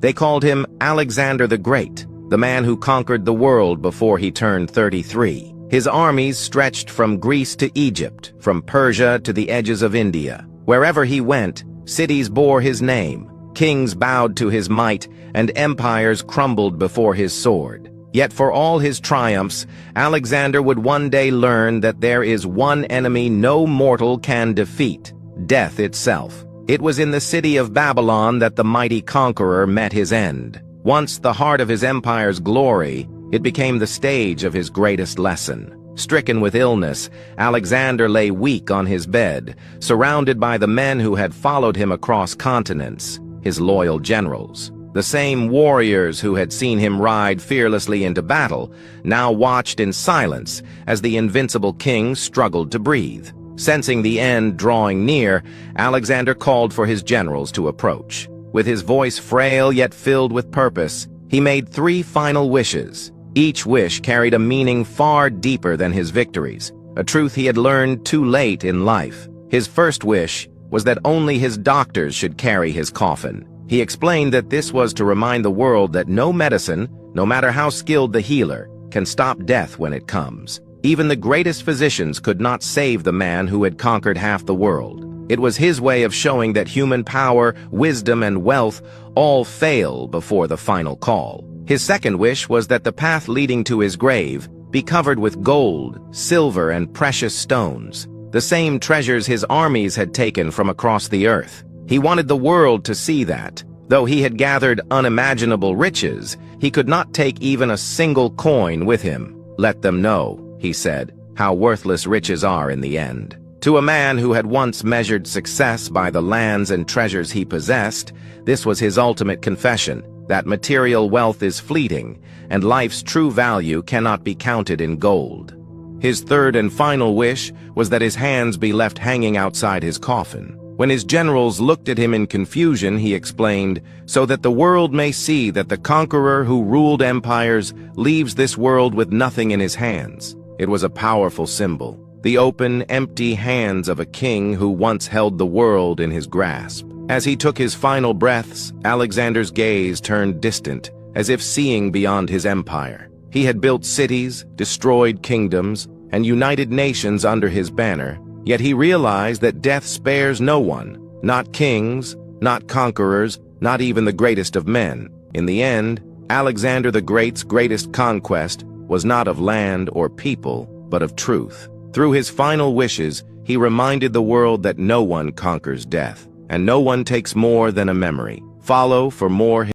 They called him Alexander the Great, the man who conquered the world before he turned 33. His armies stretched from Greece to Egypt, from Persia to the edges of India. Wherever he went, cities bore his name, kings bowed to his might, and empires crumbled before his sword. Yet for all his triumphs, Alexander would one day learn that there is one enemy no mortal can defeat: death itself. It was in the city of Babylon that the mighty conqueror met his end. Once the heart of his empire's glory, it became the stage of his greatest lesson. Stricken with illness, Alexander lay weak on his bed, surrounded by the men who had followed him across continents, his loyal generals. The same warriors who had seen him ride fearlessly into battle now watched in silence as the invincible king struggled to breathe. Sensing the end drawing near, Alexander called for his generals to approach. With his voice frail yet filled with purpose, he made 3 final wishes. Each wish carried a meaning far deeper than his victories, a truth he had learned too late in life. His first wish was that only his doctors should carry his coffin. He explained that this was to remind the world that no medicine, no matter how skilled the healer, can stop death when it comes. Even the greatest physicians could not save the man who had conquered half the world. It was his way of showing that human power, wisdom, and wealth all fail before the final call. His second wish was that the path leading to his grave be covered with gold, silver, and precious stones, the same treasures his armies had taken from across the earth. He wanted the world to see that, though he had gathered unimaginable riches, he could not take even a single coin with him. Let them know, he said, how worthless riches are in the end. To a man who had once measured success by the lands and treasures he possessed, this was his ultimate confession, that material wealth is fleeting, and life's true value cannot be counted in gold. His third and final wish was that his hands be left hanging outside his coffin. When his generals looked at him in confusion, he explained, "So that the world may see that the conqueror who ruled empires leaves this world with nothing in his hands." It was a powerful symbol, the open, empty hands of a king who once held the world in his grasp. As he took his final breaths, Alexander's gaze turned distant, as if seeing beyond his empire. He had built cities, destroyed kingdoms, and united nations under his banner, yet he realized that death spares no one, not kings, not conquerors, not even the greatest of men. In the end, Alexander the Great's greatest conquest was not of land or people, but of truth. Through his final wishes, he reminded the world that no one conquers death, and no one takes more than a memory. Follow for more